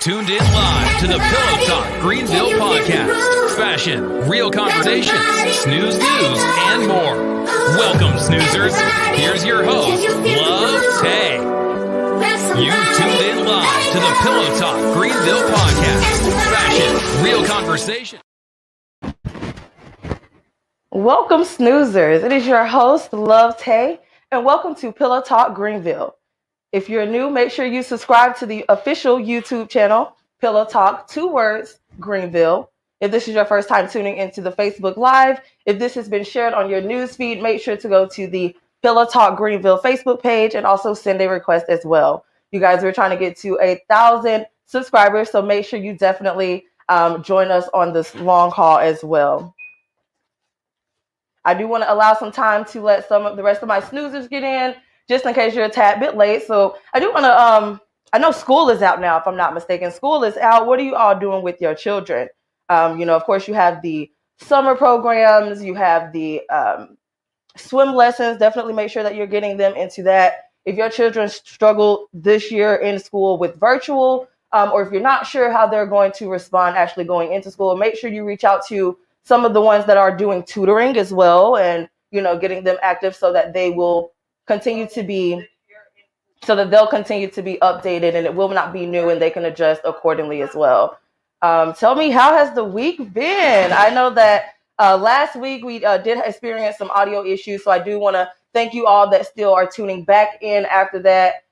tuned in live to the Pillow Talk Greenville podcast. Fashion, real conversations, snooze news, and more. Welcome, snoozers. Here's your host, Love Tay. You tuned in live to the Pillow Talk Greenville podcast. Fashion, real conversation. Welcome, snoozers. It is your host, Love Tay, and welcome to Pillow Talk Greenville. If you're new, make sure you subscribe to the official YouTube channel, Pillow Talk, 2 words, Greenville. If this is your first time tuning into the Facebook Live, if this has been shared on your news feed, make sure to go to the Pillow Talk Greenville Facebook page and also send a request as well. You guys, we're trying to get to 1,000 subscribers, so make sure you definitely join us on this long haul as well. I do want to allow some time to let some of the rest of my snoozers get in, just in case you're a tad bit late. So I do want to, I know school is out now, if I'm not mistaken. School is out. What are you all doing with your children? Of course, you have the summer programs, you have the swim lessons. Definitely make sure that you're getting them into that. If your children struggle this year in school with virtual, or if you're not sure how they're going to respond actually going into school, make sure you reach out to some of the ones that are doing tutoring as well, and, getting them active so that they will continue to be, so that they'll continue to be updated and it will not be new and they can adjust accordingly as well. Tell me, how has the week been? I know that last week we did experience some audio issues, so I do want to thank you all that still are tuning back in after that.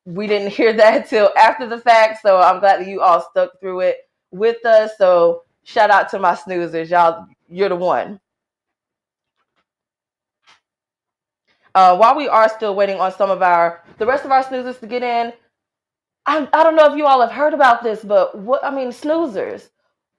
We didn't hear that till after the fact, so I'm glad that you all stuck through it with us. So shout out to my snoozers. Y'all, you're the one. While we are still waiting on the rest of our snoozers to get in, I don't know if you all have heard about this, but snoozers,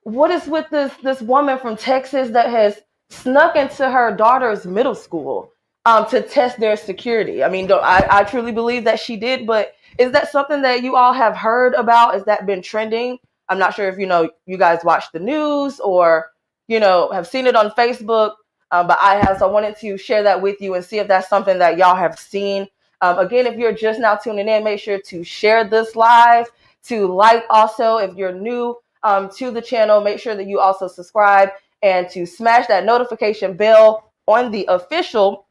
what is with this woman from Texas that has snuck into her daughter's middle school to test their security? I truly believe that she did, but is that something that you all have heard about? Has that been trending? I'm not sure if you guys watch the news or have seen it on Facebook. But I have, so I wanted to share that with you and see if that's something that y'all have seen. Again, if you're just now tuning in, make sure to share this live, to like also. If you're new to the channel, make sure that you also subscribe and to smash that notification bell on the official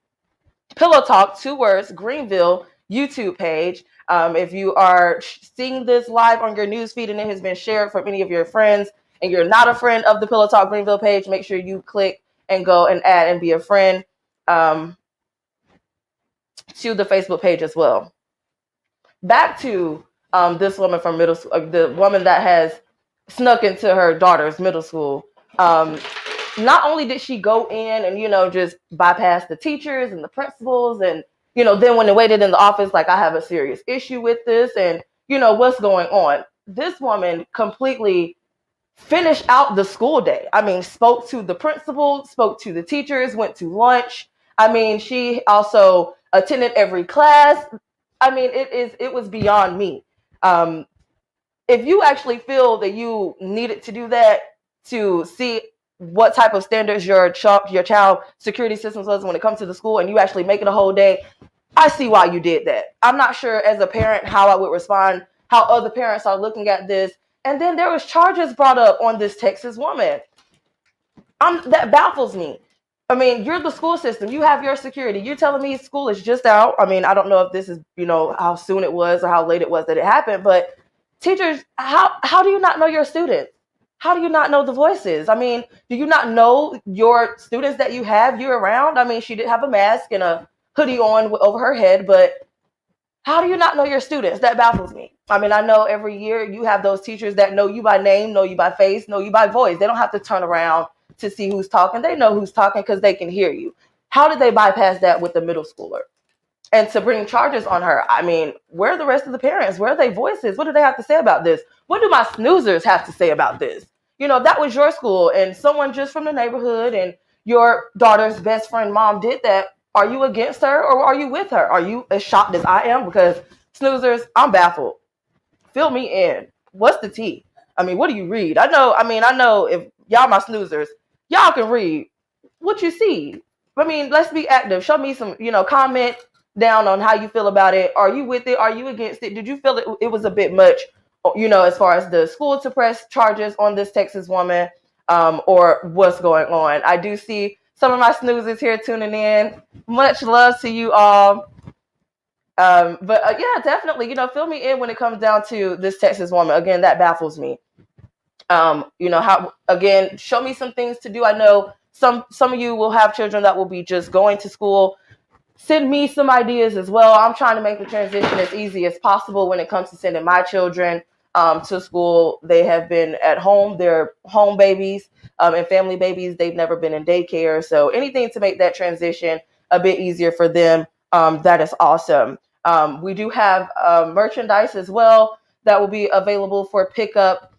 Pillow Talk, 2 words, Greenville YouTube page. If you are seeing this live on your newsfeed and it has been shared from any of your friends and you're not a friend of the Pillow Talk Greenville page, make sure you click and go and add and be a friend to the Facebook page as well. Back to this woman from middle school, the woman that has snuck into her daughter's middle school. Not only did she go in and, just bypass the teachers and the principals and, then when they waited in the office, like, I have a serious issue with this and, what's going on? This woman completely finished out the school day. Spoke to the principal, spoke to the teachers, went to lunch. She also attended every class. It was beyond me. If you actually feel that you needed to do that to see what type of standards your child security systems was when it comes to the school, and you actually make it a whole day, I see why you did that. I'm not sure as a parent how I would respond, how other parents are looking at this. And then there was charges brought up on this Texas woman. That baffles me. You're the school system. You have your security. You're telling me school is just out. I don't know if this is, how soon it was or how late it was that it happened. But teachers, how do you not know your students? How do you not know the voices? Do you not know your students that you have year round? She did have a mask and a hoodie on over her head, but how do you not know your students? That baffles me. I know every year you have those teachers that know you by name, know you by face, know you by voice. They don't have to turn around to see who's talking. They know who's talking because they can hear you. How did they bypass that with the middle schooler? And to bring charges on her, where are the rest of the parents? Where are their voices? What do they have to say about this? What do my snoozers have to say about this? That was your school and someone just from the neighborhood and your daughter's best friend mom did that. Are you against her or are you with her? Are you as shocked as I am? Because snoozers, I'm baffled. Fill me in. What's the tea? What do you read? I know if y'all my snoozers, y'all can read what you see. Let's be active. Show me some, comment down on how you feel about it. Are you with it? Are you against it? Did you feel it was a bit much? as far as the school to press charges on this Texas woman, or what's going on. I do see some of my snoozers here tuning in. Much love to you all. But yeah, definitely, fill me in when it comes down to this Texas woman. Again, that baffles me. How, again, show me some things to do. I know some of you will have children that will be just going to school. Send me some ideas as well. I'm trying to make the transition as easy as possible when it comes to sending my children to school. They have been at home. They're home babies and family babies. They've never been in daycare. So anything to make that transition a bit easier for them, that is awesome. We do have merchandise as well that will be available for pickup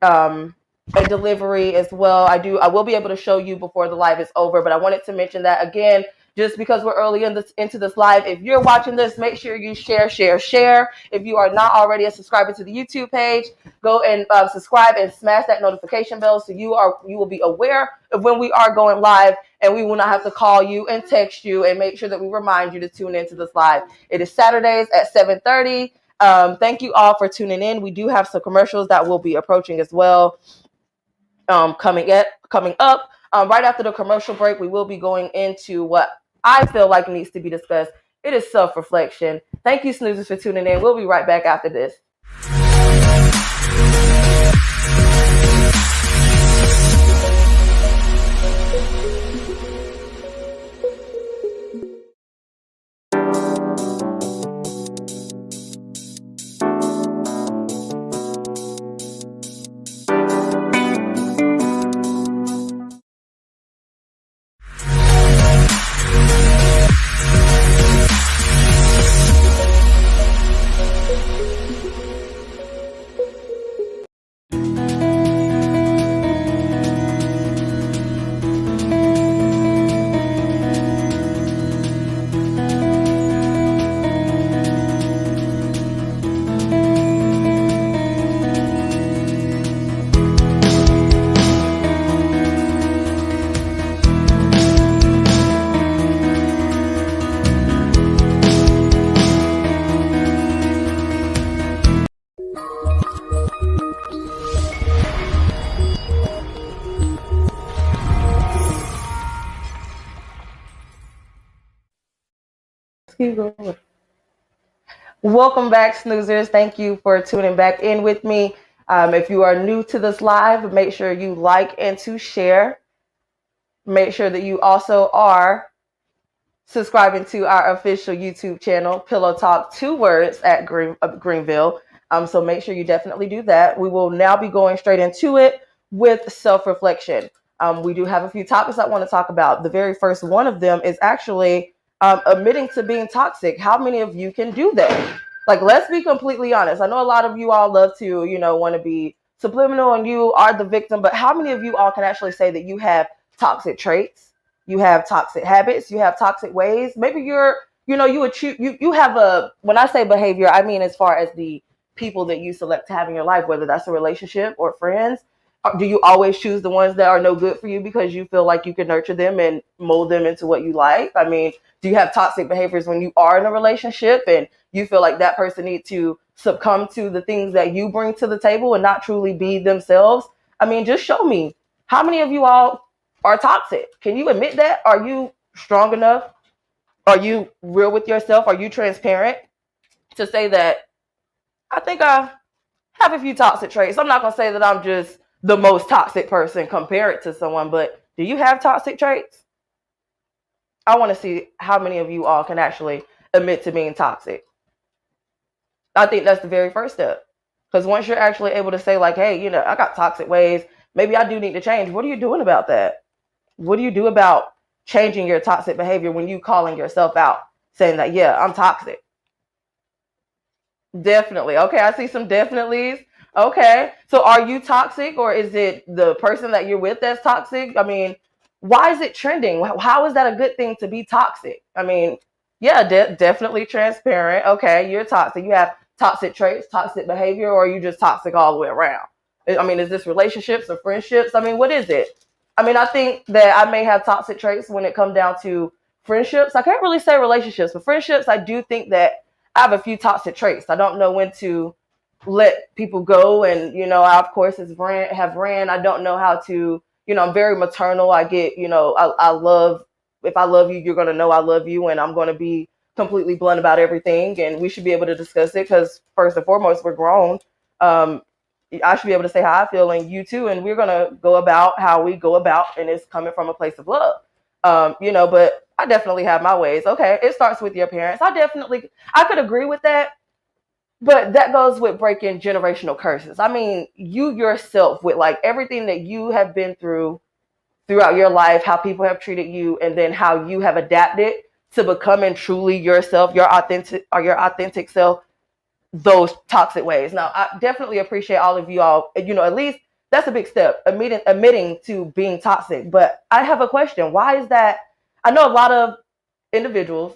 and delivery as well. I will be able to show you before the live is over, but I wanted to mention that again, just because we're early into this live. If you're watching this, make sure you share. If you are not already a subscriber to the YouTube page, go and subscribe and smash that notification bell so you will be aware of when we are going live, and we will not have to call you and text you, and make sure that we remind you to tune into this live. It is Saturdays at 7:30. Thank you all for tuning in. We do have some commercials that will be approaching as well. Coming up. Right after the commercial break, we will be going into what I feel like needs to be discussed. It is self-reflection. Thank you, snoozers, for tuning in. We'll be right back after this. Welcome back, snoozers. Thank you for tuning back in with me. If you are new to this live, make sure you like and to share. Make sure that you also are subscribing to our official YouTube channel, Pillow Talk, 2 words, at Greenville. So make sure you definitely do that. We will now be going straight into it with self-reflection. We do have a few topics I want to talk about. The very first one of them is actually admitting to being toxic. How many of you can do that? Like, let's be completely honest. I know a lot of you all love to, want to be subliminal and you are the victim, but how many of you all can actually say that you have toxic traits? You have toxic habits, you have toxic ways. Maybe you have when I say behavior, I mean as far as the people that you select to have in your life, whether that's a relationship or friends. Do you always choose the ones that are no good for you because you feel like you can nurture them and mold them into what you like? I mean, do you have toxic behaviors when you are in a relationship and you feel like that person needs to succumb to the things that you bring to the table and not truly be themselves? I mean, just show me. How many of you all are toxic? Can you admit that? Are you strong enough? Are you real with yourself? Are you transparent to say that I think I have a few toxic traits? I'm not going to say that I'm just the most toxic person compared to someone, but do you have toxic traits? I want to see how many of you all can actually admit to being toxic. I think that's the very first step. Because once you're actually able to say, like, hey, I got toxic ways, maybe I do need to change. What are you doing about that? What do you do about changing your toxic behavior when you calling yourself out, saying that, yeah, I'm toxic? Definitely. Okay, I see some definitelys. Okay, so are you toxic, or is it the person that you're with that's toxic? I mean, why is it trending? How is that a good thing to be toxic? I mean, yeah, definitely transparent. Okay, you're toxic. You have toxic traits, toxic behavior, or are you just toxic all the way around? I mean, is this relationships or friendships? I mean, what is it? I mean, I think that I may have toxic traits when it comes down to friendships. I can't really say relationships, but friendships, I do think that I have a few toxic traits. I don't know when to let people go. And, I, of course, have ran. I don't know how to, I'm very maternal. I get, I love, if I love you, you're going to know I love you. And I'm going to be completely blunt about everything. And we should be able to discuss it because first and foremost, we're grown. I should be able to say how I feel, and you too. And we're going to go about how we go about, and it's coming from a place of love. But I definitely have my ways. Okay. It starts with your parents. I could agree with that. But that goes with breaking generational curses. I mean, you yourself, with like everything that you have been through throughout your life, how people have treated you, and then how you have adapted to becoming truly yourself, your authentic self, those toxic ways. Now, I definitely appreciate all of you all. At least that's a big step, admitting to being toxic. But I have a question. Why is that? I know a lot of individuals,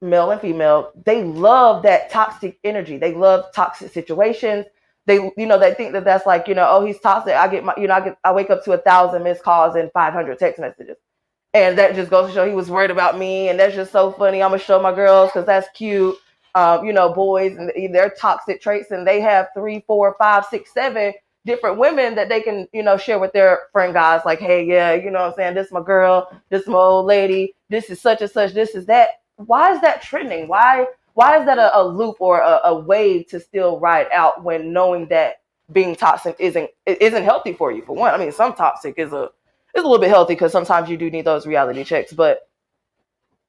male and female, they love that toxic energy. They love toxic situations. They think that that's like, oh, he's toxic. I get I wake up to 1,000 missed calls and 500 text messages. And that just goes to show he was worried about me. And that's just so funny. I'm going to show my girls because that's cute. Boys and their toxic traits, and they have 3, 4, 5, 6, 7 different women that they can, share with their friend guys. Like, hey, yeah, what I'm saying? This is my girl. This is my old lady. This is such and such. This is that. Why is that trending? Why is that a loop or a wave to still ride out when knowing that being toxic isn't healthy for you? For one, I mean, some toxic is a little bit healthy because sometimes you do need those reality checks. But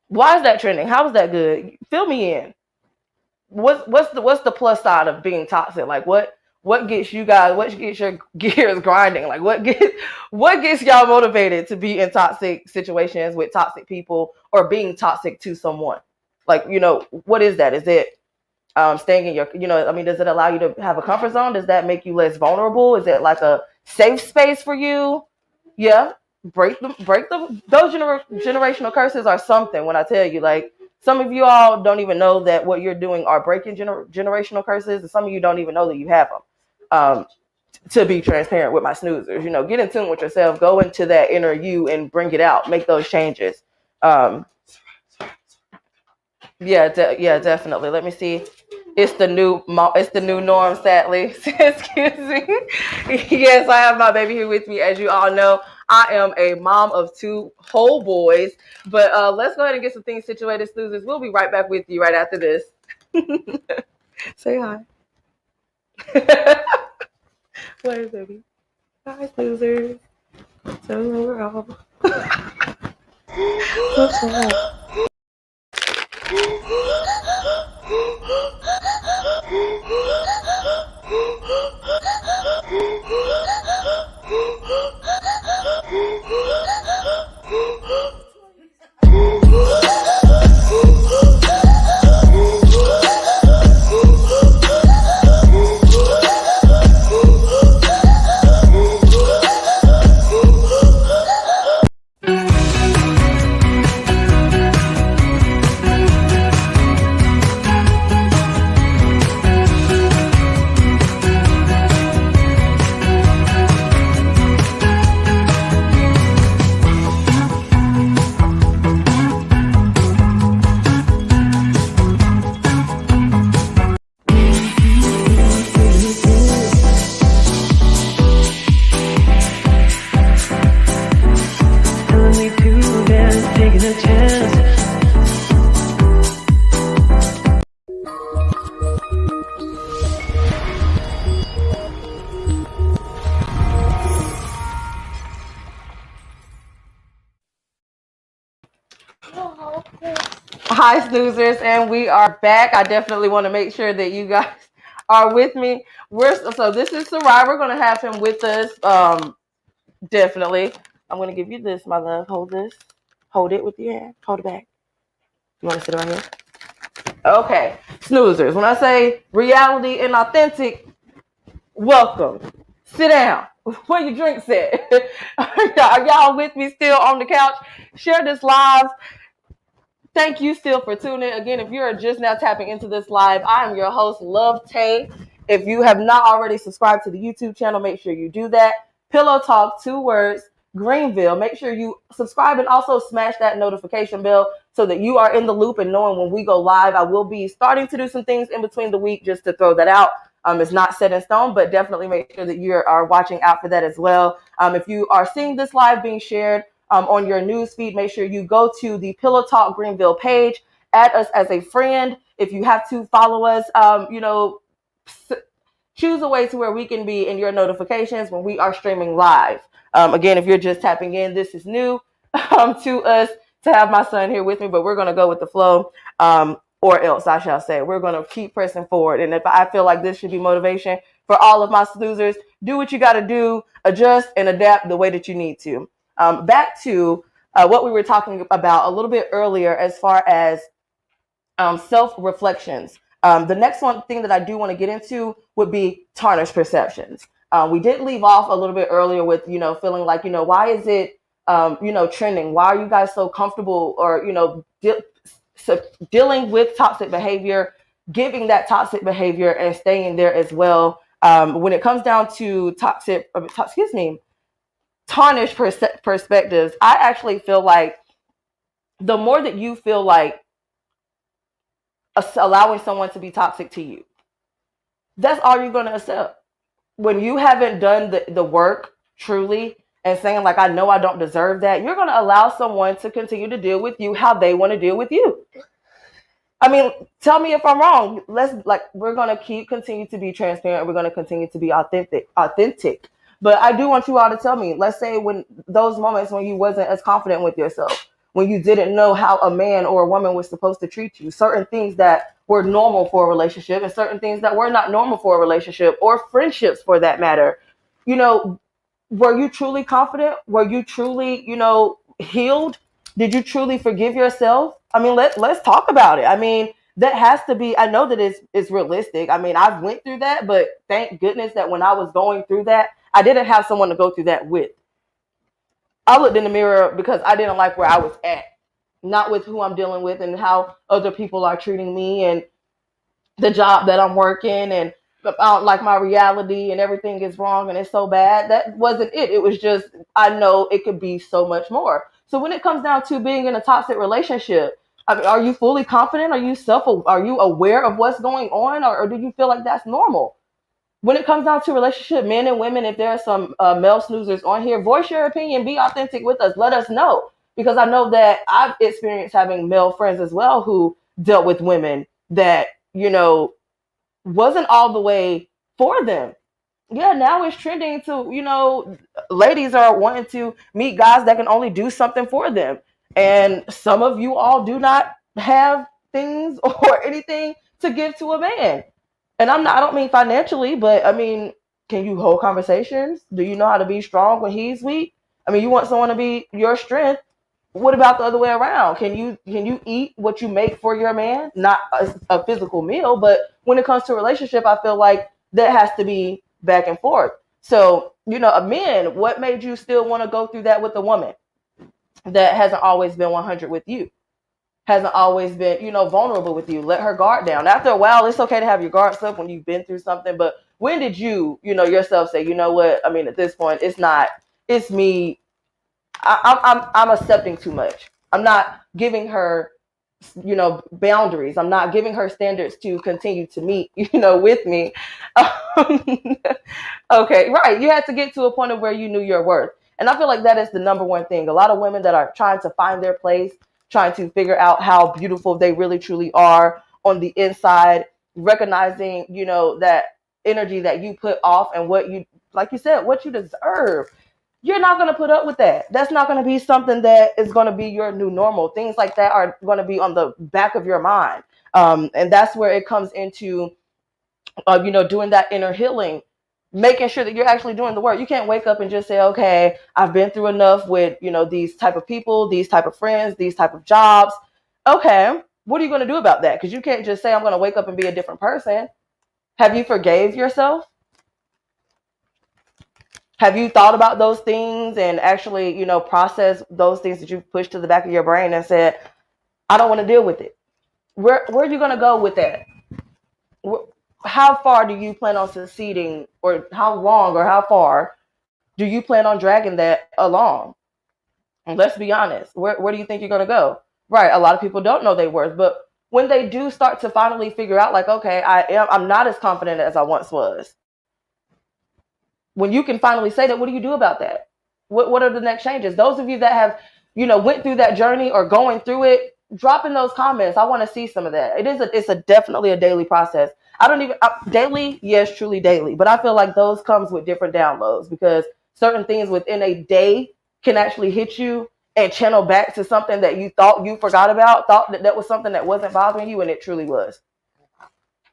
why is that trending? How is that good? Fill me in. What's the plus side of being toxic? Like what gets you guys? What gets your gears grinding? Like what gets y'all motivated to be in toxic situations with toxic people or being toxic to someone? Like, what is that? Is it staying in your, does it allow you to have a comfort zone? Does that make you less vulnerable? Is it like a safe space for you? Yeah. Break those generational curses are something. When I tell you, like, some of you all don't even know that what you're doing are breaking generational curses, and some of you don't even know that you have them. To be transparent with my snoozers, get in tune with yourself, go into that inner you and bring it out, make those changes. Yeah, definitely. Let me see. It's the new norm, sadly. Excuse me. Yes, I have my baby here with me. As you all know, I am a mom of 2 whole boys. But let's go ahead and get some things situated, snoozers. We'll be right back with you right after this. Say hi. Where, baby? Hi, snoozers. So we're all. What's up? Hi, snoozers, and we are back. I definitely want to make sure that you guys are with me. So this is Sarai. We're going to have him with us. Definitely. I'm going to give you this, my love. Hold this. Hold it with your hand. Hold it back. You want to sit right here? Okay. Snoozers. When I say reality and authentic, welcome. Sit down. Where your drinks at? Are y'all with me still on the couch? Share this live. Thank you still for tuning in. Again, if you're just now tapping into this live, I am your host, Love Tay. If you have not already subscribed to the YouTube channel, make sure you do that. Pillow Talk, 2 words, Greenville. Make sure you subscribe and also smash that notification bell so that you are in the loop and knowing when we go live. I will be starting to do some things in between the week just to throw that out. It's not set in stone, but definitely make sure that you are watching out for that as well. If you are seeing this live being shared on your news feed, make sure you go to the Pillow Talk Greenville page, add us as a friend. If you have to follow us, choose a way to where we can be in your notifications when we are streaming live. Again, if you're just tapping in, this is new to us to have my son here with me, but we're going to go with the flow, or else I shall say. We're going to keep pressing forward. And if I feel like this should be motivation for all of my snoozers, do what you got to do, adjust and adapt the way that you need to. Back to what we were talking about a little bit earlier as far as self-reflections. The next one thing that I do want to get into would be tarnished perceptions. We did leave off a little bit earlier with, feeling like, why is it, trending? Why are you guys so comfortable or, dealing with toxic behavior, giving that toxic behavior and staying there as well? When it comes down to tarnished perspectives, I actually feel like the more that you feel like allowing someone to be toxic to you, that's all you're going to accept. When you haven't done the work truly and saying like, I know I don't deserve that, you're going to allow someone to continue to deal with you how they want to deal with you. I mean, tell me if I'm wrong. We're going to continue to be transparent. We're going to continue to be authentic. But I do want you all to tell me, let's say when those moments when you wasn't as confident with yourself, when you didn't know how a man or a woman was supposed to treat you, certain things that were normal for a relationship and certain things that were not normal for a relationship or friendships for that matter, were you truly confident? Were you truly, healed? Did you truly forgive yourself? I mean, let's talk about it. I mean, that has to be, I know that it's realistic. I mean, I've went through that, but thank goodness that when I was going through that, I didn't have someone to go through that with. I looked in the mirror because I didn't like where I was at, not with who I'm dealing with and how other people are treating me and the job that I'm working, and I don't like my reality and everything is wrong and it's so bad. That wasn't it. It was just, I know it could be so much more. So when it comes down to being in a toxic relationship, I mean, are you fully confident? Are you aware of what's going on, or do you feel like that's normal? When it comes down to relationship, men and women, if there are some male snoozers on here, voice your opinion, be authentic with us, let us know. Because I know that I've experienced having male friends as well who dealt with women that, wasn't all the way for them. Yeah, now it's trending to, ladies are wanting to meet guys that can only do something for them. And some of you all do not have things or anything to give to a man. And I don't mean financially, but I mean, can you hold conversations? Do you know how to be strong when he's weak? I mean, you want someone to be your strength. What about the other way around? Can you eat what you make for your man? Not a physical meal, but when it comes to a relationship, I feel like that has to be back and forth. So, a man, what made you still want to go through that with a woman that hasn't always been 100 with you? Hasn't always been, vulnerable with you. Let her guard down. After a while, it's okay to have your guards up when you've been through something. But when did you, yourself say, you know what? I mean, at this point, it's me. I'm accepting too much. I'm not giving her, boundaries. I'm not giving her standards to continue to meet, with me. Okay, right. You had to get to a point of where you knew your worth. And I feel like that is the number one thing. A lot of women that are trying to find their place, trying to figure out how beautiful they really truly are on the inside, recognizing, that energy that you put off and what you, like you said, what you deserve. You're not going to put up with that. That's not going to be something that is going to be your new normal. Things like that are going to be on the back of your mind. And that's where it comes into, doing that inner healing, making sure that you're actually doing the work. You can't wake up and just say, okay, I've been through enough with, these type of people, these type of friends, these type of jobs. Okay, what are you going to do about that? Because you can't just say, I'm going to wake up and be a different person. Have you forgave yourself? Have you thought about those things and actually, process those things that you pushed to the back of your brain and said, I don't want to deal with it? Where are you going to go with that? How far do you plan on succeeding, or how long or how far do you plan on dragging that along? And let's be honest. Where do you think you're going to go? Right. A lot of people don't know their worth, but when they do start to finally figure out, like, okay, I'm not as confident as I once was. When you can finally say that, what do you do about that? What are the next changes? Those of you that have, went through that journey or going through it, drop in those comments. I want to see some of that. It's definitely a daily process. Daily, yes, truly daily. But I feel like those comes with different downloads, because certain things within a day can actually hit you and channel back to something that you thought you forgot about, thought that was something that wasn't bothering you, and it truly was.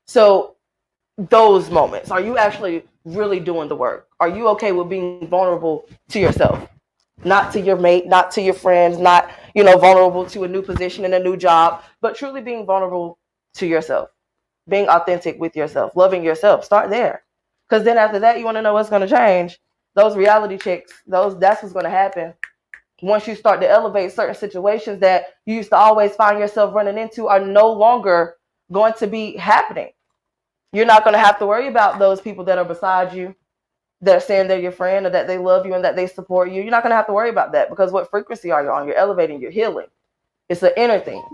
So those moments, are you actually really doing the work? Are you okay with being vulnerable to yourself? Not to your mate, not to your friends, not, vulnerable to a new position and a new job, but truly being vulnerable to yourself, being authentic with yourself, loving yourself. Start there. Because then after that, you want to know what's going to change. Those reality checks, that's what's going to happen. Once you start to elevate, certain situations that you used to always find yourself running into are no longer going to be happening. You're not going to have to worry about those people that are beside you, that are saying they're your friend or that they love you and that they support you. You're not going to have to worry about that, because what frequency are you on? You're elevating, you're healing. It's an inner thing.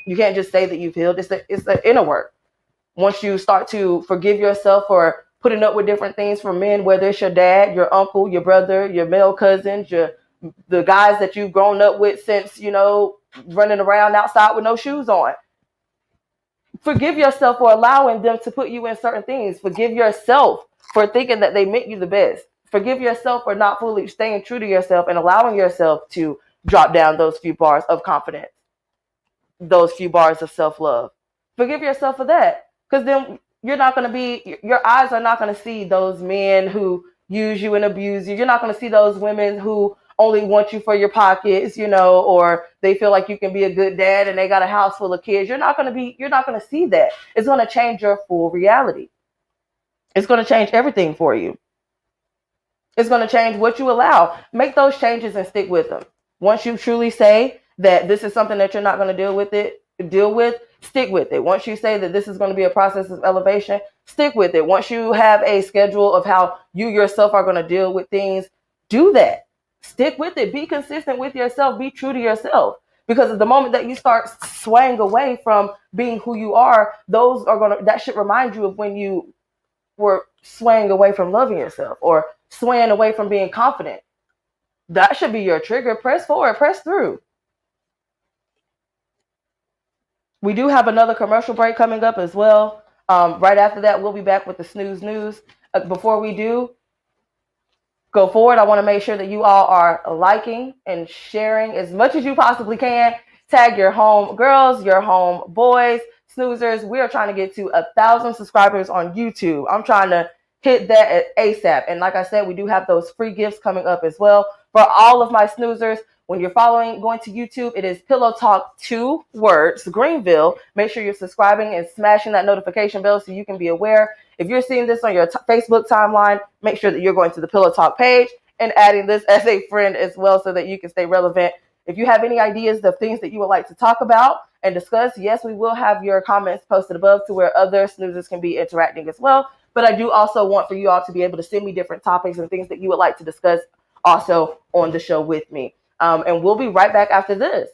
You can't just say that you've healed. It's the inner work. Once you start to forgive yourself for putting up with different things from men, whether it's your dad, your uncle, your brother, your male cousins, the guys that you've grown up with since, running around outside with no shoes on. Forgive yourself for allowing them to put you in certain things. Forgive yourself for thinking that they meant you the best. Forgive yourself for not fully staying true to yourself and allowing yourself to drop down those few bars of confidence, those few bars of self-love. Forgive yourself for that, because then your eyes are not going to see those men who use you and abuse you. You're not going to see those women who only want you for your pockets, or they feel like you can be a good dad and they got a house full of kids. You're not going to see that. It's going to change your full reality. It's going to change everything for you. It's going to change what you allow. Make those changes and stick with them. Once you truly say that this is something that you're not going to deal with, stick with it. Once you say that this is going to be a process of elevation, stick with it. Once you have a schedule of how you yourself are going to deal with things, do that. Stick with it. Be consistent with yourself. Be true to yourself. Because at the moment that you start swaying away from being who you are, that should remind you of when you were swaying away from loving yourself or swaying away from being confident. That should be your trigger. Press forward, press through. We do have another commercial break coming up as well. Right after that, we'll be back with the snooze news. Before we do go forward, I want to make sure that you all are liking and sharing as much as you possibly can. Tag your home girls, your home boys, snoozers. We are trying to get to 1,000 subscribers on YouTube. I'm trying to hit that at ASAP. And like I said, we do have those free gifts coming up as well for all of my snoozers. When you're going to YouTube, it is Pillow Talk 2 words, Greenville. Make sure you're subscribing and smashing that notification bell so you can be aware. If you're seeing this on your Facebook timeline, make sure that you're going to the Pillow Talk page and adding this as a friend as well so that you can stay relevant. If you have any ideas of things that you would like to talk about and discuss, yes, we will have your comments posted above to where other snoozers can be interacting as well. But I do also want for you all to be able to send me different topics and things that you would like to discuss also on the show with me. And we'll be right back after this.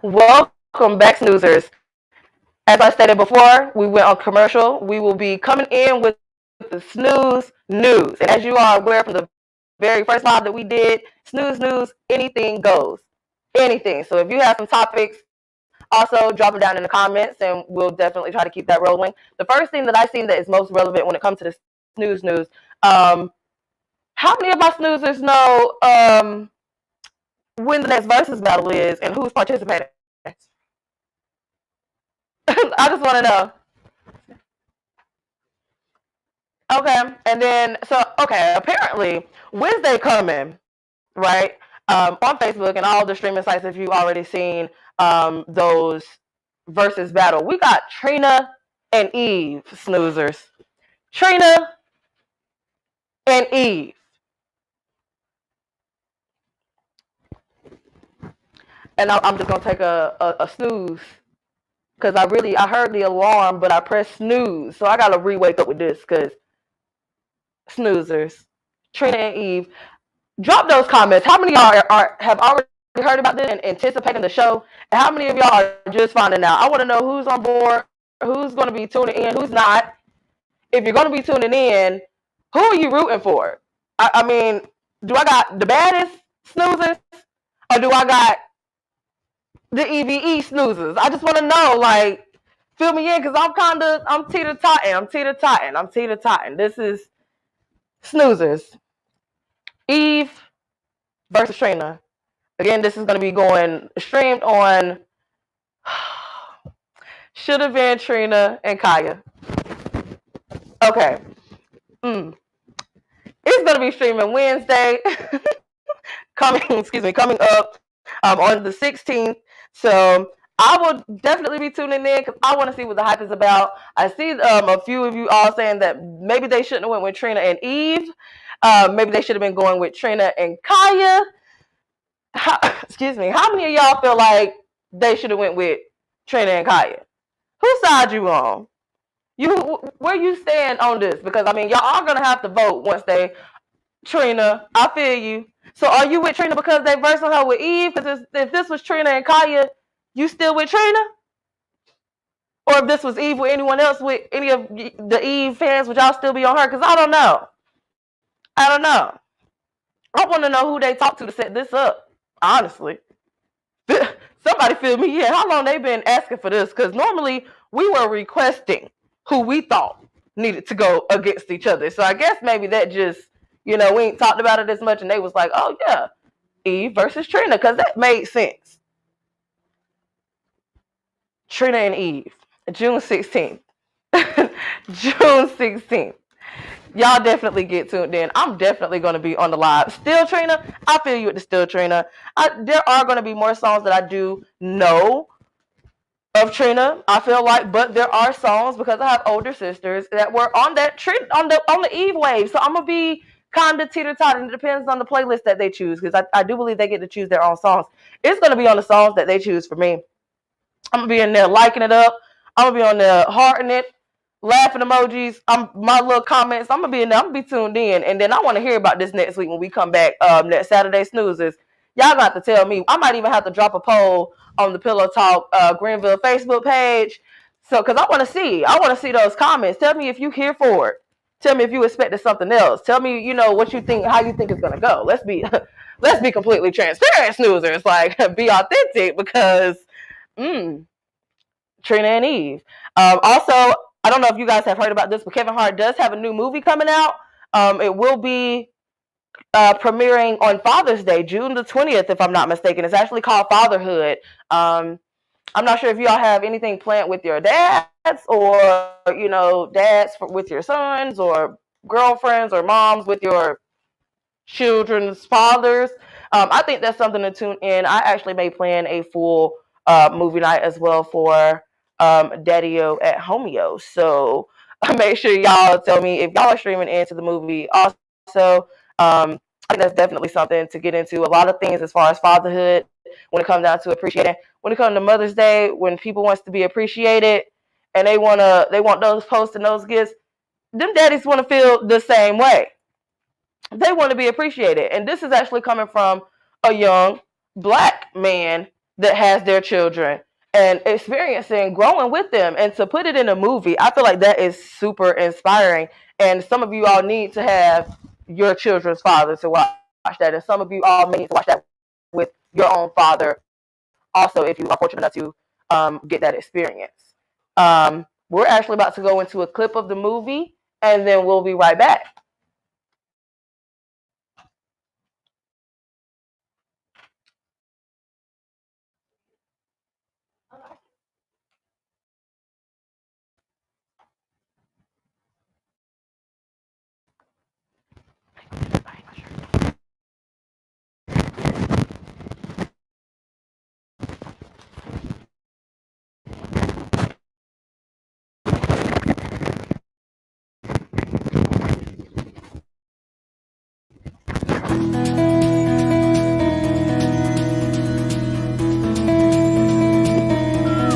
Welcome back, snoozers. As I stated before, we went on commercial. We will be coming in with the snooze news. And as you are aware from the very first live that we did, snooze news, anything goes. Anything. So if you have some topics, also drop them down in the comments and we'll definitely try to keep that rolling. The first thing that I've seen that is most relevant when it comes to the snooze news, how many of my snoozers know when the next versus battle is and who's participating? I just want to know. Okay, and then apparently Wednesday coming, right? On Facebook and all the streaming sites, if you've already seen those versus battle, we got Trina and Eve, snoozers. Trina and Eve. And I'm just gonna take a snooze because I heard the alarm, but I pressed snooze, so I gotta re-wake up with this because snoozers, Trina and Eve. Drop those comments. How many of y'all have already heard about this and anticipating the show? And how many of y'all are just finding out? I want to know who's on board, who's going to be tuning in, who's not. If you're going to be tuning in, who are you rooting for? I mean, do I got the baddest snoozers or do I got the EVE snoozers? I just want to know, like, fill me in because I'm teeter-totting. This is snoozers. Eve versus Trina. Again, this is going to be going streamed on should have been Trina and Kaya. Okay. It's going to be streaming Wednesday. coming up on the 16th. So I will definitely be tuning in because I want to see what the hype is about. I see a few of you all saying that maybe they shouldn't have went with Trina and Eve. Maybe they should have been going with Trina and Kaya. Excuse me. How many of y'all feel like they should have went with Trina and Kaya? Whose side you on? Where you stand on this? Because I mean, y'all are gonna have to vote once they. Trina, I feel you. So are you with Trina because they versed on her with Eve? Because if this was Trina and Kaya, you still with Trina? Or if this was Eve with anyone else, with any of the Eve fans, would y'all still be on her? Because I don't know. I want to know who they talked to set this up. Honestly. Somebody fill me in. How long they been asking for this? Because normally we were requesting who we thought needed to go against each other. So I guess maybe that just, we ain't talked about it as much. And they was like, oh, yeah, Eve versus Trina. Because that made sense. Trina and Eve. June 16th. June 16th. Y'all definitely get tuned in. I'm definitely going to be on the live. Still Trina, I feel you with the Still Trina. There are going to be more songs that I do know of Trina, I feel like, but there are songs because I have older sisters that were on that on the Eve wave. So I'm going to be kind of teeter-totter. It depends on the playlist that they choose because I do believe they get to choose their own songs. It's going to be on the songs that they choose for me. I'm going to be in there liking it up. I'm going to be on there hearting it. Laughing emojis, my little comments. I'm gonna be in there. I'm gonna be tuned in, and then I want to hear about this next week when we come back. Next Saturday snoozers. Y'all got to tell me. I might even have to drop a poll on the Pillow Talk Greenville Facebook page. So, because I want to see those comments. Tell me if you here for it. Tell me if you expected something else. Tell me, what you think, how you think it's gonna go. Let's be completely transparent, snoozers. Like, be authentic because, Trina and Eve. Also, I don't know if you guys have heard about this, but Kevin Hart does have a new movie coming out. It will be premiering on Father's Day, June the 20th, if I'm not mistaken. It's actually called Fatherhood. I'm not sure if y'all have anything planned with your dads or, dads with your sons or girlfriends or moms with your children's fathers. I think that's something to tune in. I actually may plan a full movie night as well for Daddy-O at Homeo. So make sure y'all tell me if y'all are streaming into the movie. Also, I think that's definitely something to get into. A lot of things as far as fatherhood, when it comes down to appreciating. When it comes to Mother's Day, when people wants to be appreciated and they want those posts and those gifts, them daddies want to feel the same way. They want to be appreciated. And this is actually coming from a young black man that has their children and experiencing growing with them, and to put it in a movie, I feel like that is super inspiring. And some of you all need to have your children's father to watch that, and some of you all may need to watch that with your own father also, if you are fortunate enough to get that experience. We're actually about to go into a clip of the movie, and then we'll be right back.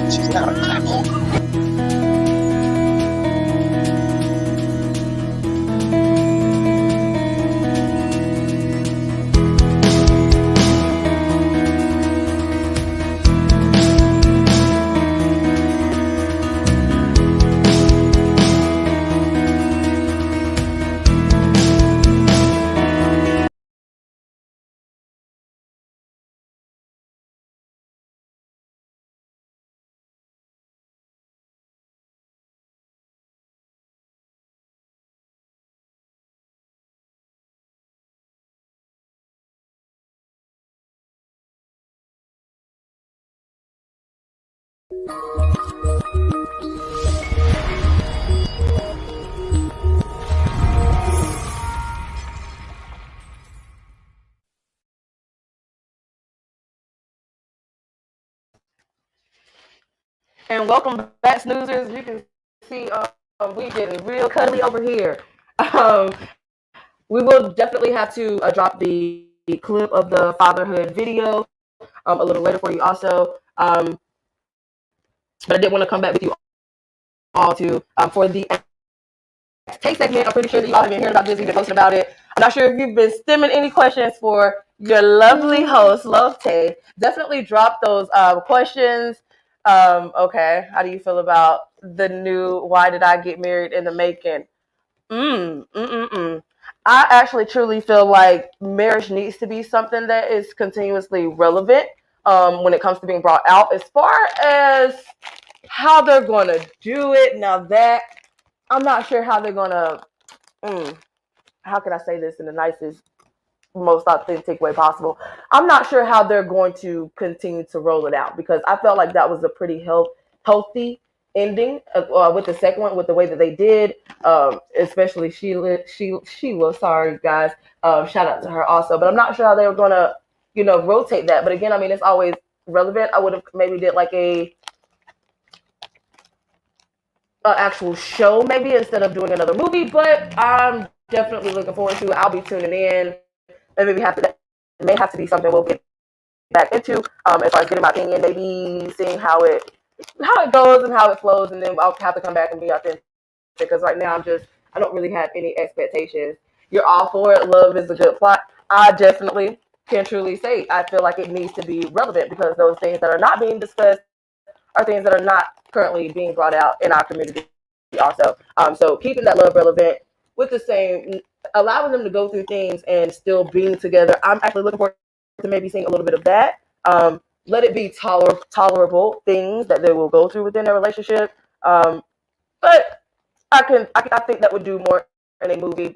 She's not a clapper. And welcome back, snoozers. You can see we getting real cuddly over here. Um, we will definitely have to drop the clip of the fatherhood video a little later for you also. But I did want to come back with you all to for the take segment. I'm pretty sure that you all have been hearing about this. We've been posting about it. I'm not sure if you've been stemming any questions for your lovely host, Love Tay. Definitely drop those questions. Okay, how do you feel about the new "Why Did I Get Married in the Making"? I actually truly feel like marriage needs to be something that is continuously relevant when it comes to being brought out. As far as how they're going to do it, now that I'm not sure how they're going to, how can I say this in the nicest, most authentic way possible? I'm not sure how they're going to continue to roll it out, because I felt like that was a pretty healthy ending with the second one, with the way that they did, especially Sheila. Sorry, guys. Shout out to her also. But I'm not sure how they were going to, rotate that. But again, I mean, it's always relevant. I would have maybe did like a actual show maybe instead of doing another movie, but I'm definitely looking forward to it. I'll be tuning in, and maybe it may have to be something we'll get back into as far as getting my opinion, maybe seeing how it goes and how it flows, and then I'll have to come back and be authentic, because right now I don't really have any expectations. You're all for it. Love is a good plot. I definitely can truly say I feel like it needs to be relevant, because those things that are not being discussed are things that are not currently being brought out in our community also. So keeping that love relevant with the same, allowing them to go through things and still being together. I'm actually looking forward to maybe seeing a little bit of that. Let it be tolerable things that they will go through within their relationship. But I think that would do more in a movie,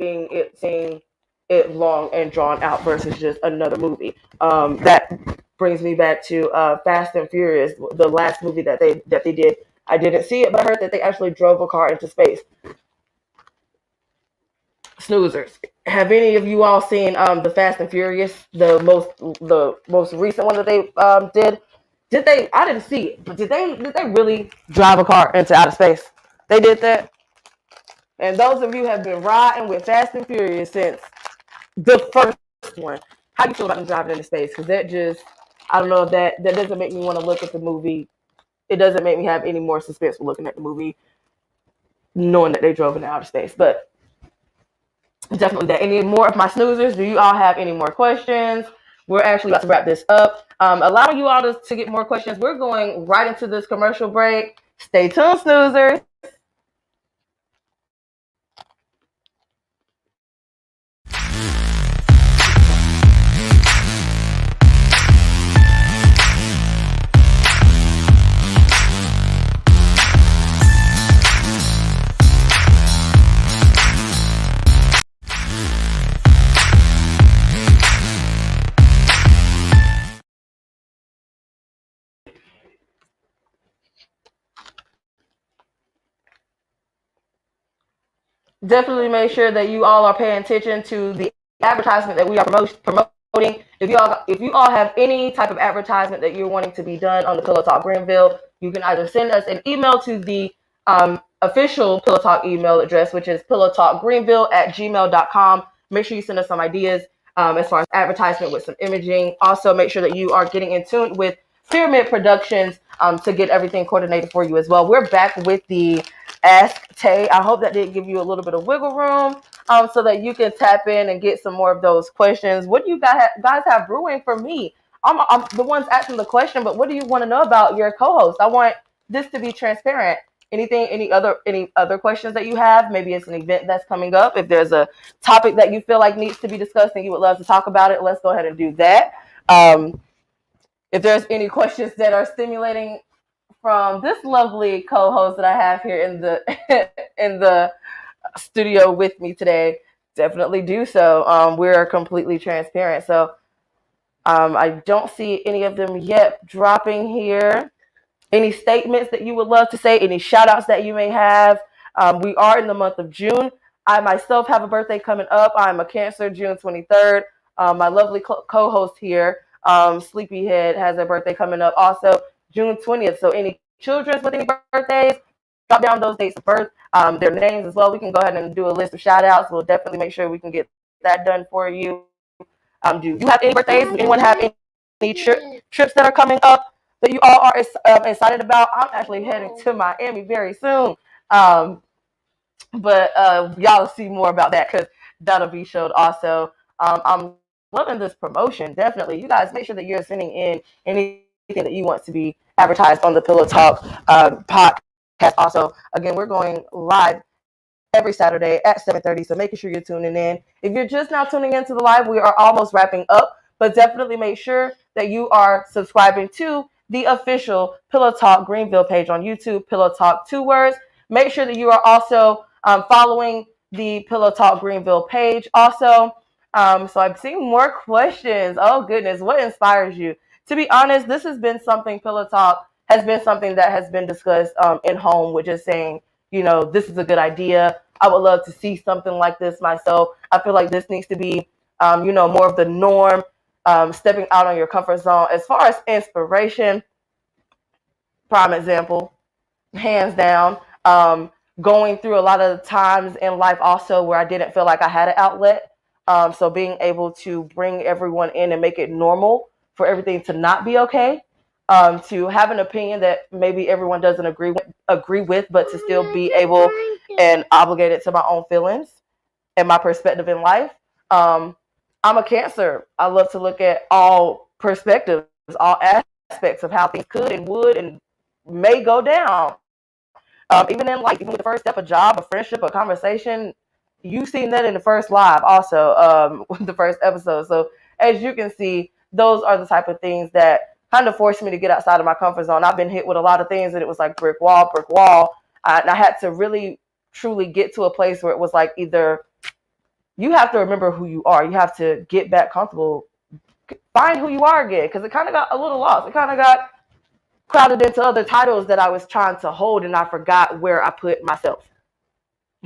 seeing it long and drawn out versus just another movie. That brings me back to Fast and Furious, the last movie that they did. I didn't see it, but I heard that they actually drove a car into space. Snoozers, have any of you all seen the Fast and Furious, the most recent one that they did? Did they? I didn't see it, but did they really drive a car into outer space? They did that. And those of you have been riding with Fast and Furious since the first one. How do you feel about them driving into space? Because I don't know if that doesn't make me want to look at the movie. It doesn't make me have any more suspense for looking at the movie, knowing that they drove into outer space. But definitely that. Any more of my snoozers? Do you all have any more questions? We're actually about to wrap this up. allowing you all to get more questions. We're going right into this commercial break. Stay tuned, snoozers. Definitely make sure that you all are paying attention to the advertisement that we are promoting. If you all have any type of advertisement that you're wanting to be done on the Pillow Talk Greenville, you can either send us an email to the official Pillow Talk email address, which is pillowtalkgreenville@gmail.com. Make sure you send us some ideas as far as advertisement with some imaging. Also, make sure that you are getting in tune with Pyramid Productions to get everything coordinated for you as well. We're back with the Ask Tay. I hope that did give you a little bit of wiggle room so that you can tap in and get some more of those questions. What do you guys have brewing for me? I'm the ones asking the question, but what do you want to know about your co-host? I want this to be transparent. Any other questions that you have? Maybe it's an event that's coming up. If there's a topic that you feel like needs to be discussed and you would love to talk about it, let's go ahead and do that. If there's any questions that are stimulating from this lovely co-host that I have here in the in the studio with me today, definitely do so. We're completely transparent, so I don't see any of them yet dropping here. Any statements that you would love to say, any shout outs that you may have. We are in the month of June. I myself have a birthday coming up. I'm a Cancer, June 23rd. My lovely co-host here, Sleepyhead, has a birthday coming up also June 20th. So any children with any birthdays, drop down those dates of birth, their names as well. We can go ahead and do a list of shout outs. We'll definitely make sure we can get that done for you. Do you have any birthdays? Does anyone have any trips that are coming up that you all are excited about? I'm actually heading to Miami very soon. But y'all see more about that because that'll be showed also. I'm loving this promotion. Definitely. You guys make sure that you're sending in anything that you want to be advertised on the Pillow Talk podcast. Also, again, we're going live every Saturday at 7:30. So making sure you're tuning in. If you're just now tuning into the live, we are almost wrapping up, but definitely make sure that you are subscribing to the official Pillow Talk Greenville page on YouTube, Pillow Talk 2 words. Make sure that you are also following the Pillow Talk Greenville page also. So I'm seeing more questions. Oh goodness, what inspires you? To be honest, this has been something, Pillow Talk has been something that has been discussed in home, with just saying, this is a good idea. I would love to see something like this myself. I feel like this needs to be, more of the norm, stepping out on your comfort zone. As far as inspiration, prime example, hands down, going through a lot of times in life also where I didn't feel like I had an outlet. So being able to bring everyone in and make it normal for everything to not be okay. To have an opinion that maybe everyone doesn't agree with, but to still be able and obligated to my own feelings and my perspective in life. I'm a Cancer. I love to look at all perspectives, all aspects of how things could and would and may go down. Even in life, even with the first step, a job, a friendship, a conversation, you've seen that in the first live also, with the first episode. So as you can see, those are the type of things that kind of forced me to get outside of my comfort zone. I've been hit with a lot of things and it was like brick wall. And I had to really, truly get to a place where it was like, either you have to remember who you are. You have to get back comfortable, find who you are again. Because it kind of got a little lost. It kind of got crowded into other titles that I was trying to hold, and I forgot where I put myself.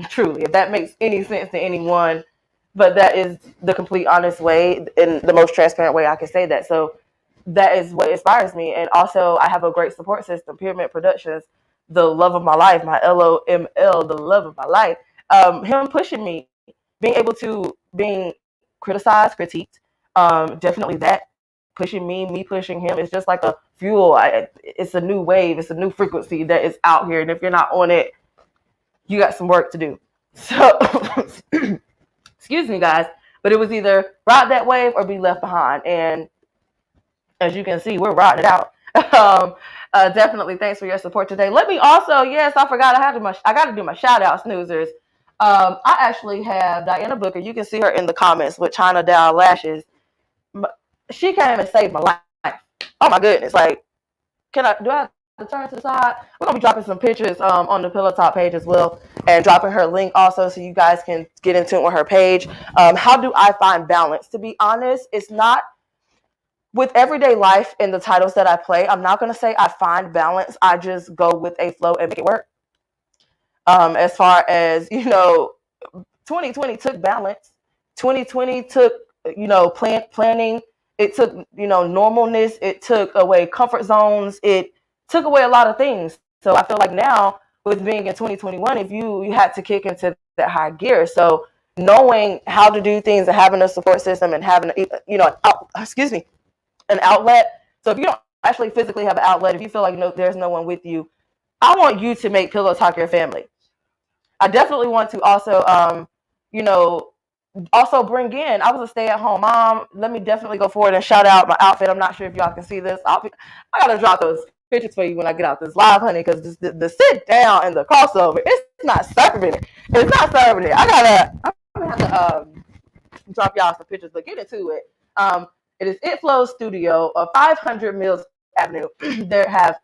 Truly, if that makes any sense to anyone. But that is the complete honest way and the most transparent way I can say that. So that is what inspires me. And also, I have a great support system, Pyramid Productions, the love of my life, my LOML, the love of my life. Him pushing me, being criticized, critiqued, definitely that. Pushing me pushing him. It's just like a fuel. It's a new wave. It's a new frequency that is out here. And if you're not on it, you got some work to do. So, excuse me, guys. But it was either ride that wave or be left behind. And As you can see, we're riding it out. Definitely thanks for your support today. Let me also, yes, I forgot I got to do my shout out, snoozers. I actually have Diana Booker. You can see her in the comments with China Down Lashes. She came and saved my life. Oh my goodness. Like, do I have to turn to the side? We're going to be dropping some pictures on the Pillow Talk page as well, and dropping her link also so you guys can get in tune with her page. How do I find balance? To be honest, it's not with everyday life and the titles that I play. I'm not going to say I find balance. I just go with a flow and make it work. As far as, 2020 took balance. 2020 took, planning. It took, normalness. It took away comfort zones. It took away a lot of things. So I feel like now with being in 2021, if you had to kick into that high gear. So knowing how to do things and having a support system and having, an outlet. So if you don't actually physically have an outlet, if you feel like there's no one with you, I want you to make Pillow Talk your family. I definitely want to also, also bring in, I was a stay-at-home mom. Let me definitely go forward and shout out my outfit. I'm not sure if y'all can see this. I got to drop those pictures for you when I get out this live, honey, because the sit down and the crossover, it's not serving it. It's not serving it. I'm going to have to drop y'all some pictures, but get into it. It is It Flows Studio, 500 Mills Avenue. They have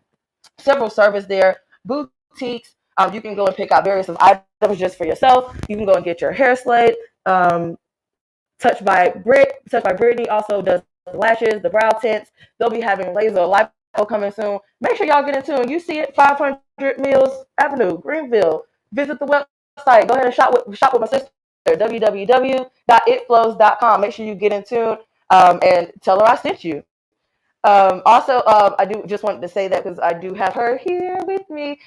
several services there, boutiques. You can go and pick out various items just for yourself. You can go and get your hair slayed. Touched by Brittany also does the lashes, the brow tints. They'll be having laser lipo coming soon. Make sure y'all get in tune. You see it, 500 Mills Avenue, Greenville. Visit the website. Go ahead and shop with my sister, www.itflows.com. Make sure you get in tune and tell her I sent you. I do just wanted to say that because I do have her here with me.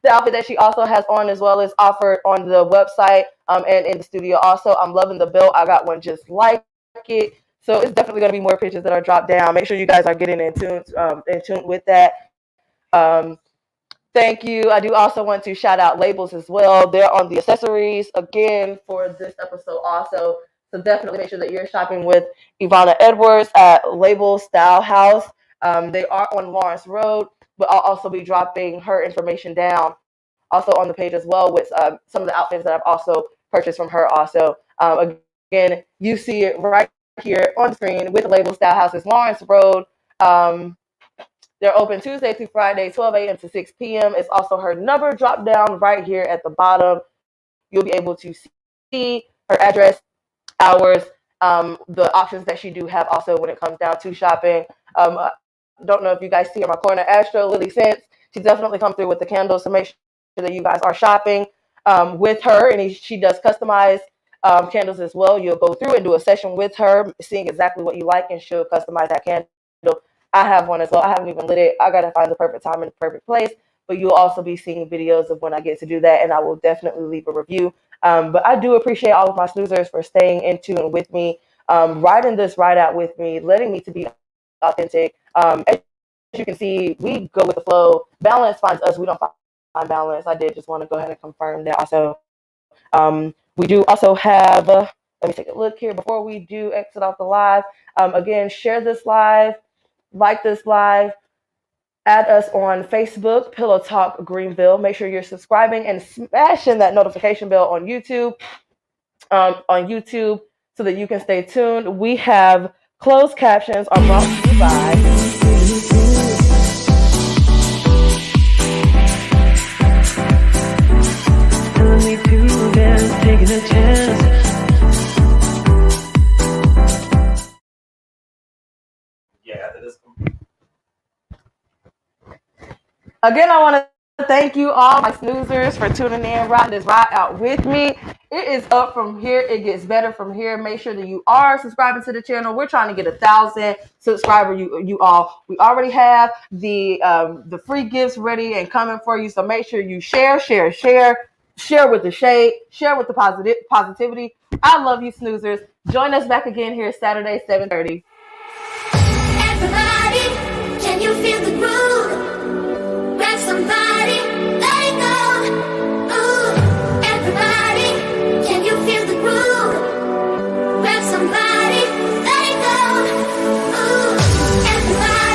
The outfit that she also has on as well is offered on the website and in the studio also. I'm loving the belt. I got one just like it. So it's definitely going to be more pictures that are dropped down. Make sure you guys are getting in tune with that. Thank you. I do also want to shout out Labels as well. They're on the accessories again for this episode also. So definitely make sure that you're shopping with Ivana Edwards at Label Style House. They are on Lawrence Road, but I'll also be dropping her information down also on the page as well with some of the outfits that I've also purchased from her also. Again, you see it right here on the screen with the Label Style House. It's Lawrence Road. They're open Tuesday through Friday, 12 a.m. to 6 p.m. It's also her number dropped down right here at the bottom. You'll be able to see her address, hours, the options that she do have also when it comes down to shopping. Don't know if you guys see in my corner, Astro Lily Scents. She definitely come through with the candles, so make sure that you guys are shopping with her. And she does customize candles as well. You'll go through and do a session with her, seeing exactly what you like, and she'll customize that candle. I have one as well. I haven't even lit it. I got to find the perfect time and the perfect place. But you'll also be seeing videos of when I get to do that, and I will definitely leave a review. But I do appreciate all of my snoozers for staying in tune with me, riding this ride out with me, letting me to be authentic. As you can see, we go with the flow. Balance finds us. We don't find balance. I did just want to go ahead and confirm that also. We do also have, let me take a look here before we do exit off the live. Again, share this live, like this live, add us on Facebook, Pillow Talk Greenville. Make sure you're subscribing and smashing that notification bell on YouTube, so that you can stay tuned. We have closed captions are brought to you by taking a chance. Again, I want to thank you all, my snoozers, for tuning in, riding this ride out with me. It is up from here. It gets better from here. Make sure that you are subscribing to the channel. We're trying to get 1,000 subscribers. You all. We already have the free gifts ready and coming for you. So make sure you share with the shade, share with the positivity. I love you, snoozers. Join us back again here Saturday, 7:30. Everybody, can you feel the groove? Grab somebody, let it go. Ooh, everybody, can you feel the groove? Grab somebody, let it go. Ooh, everybody.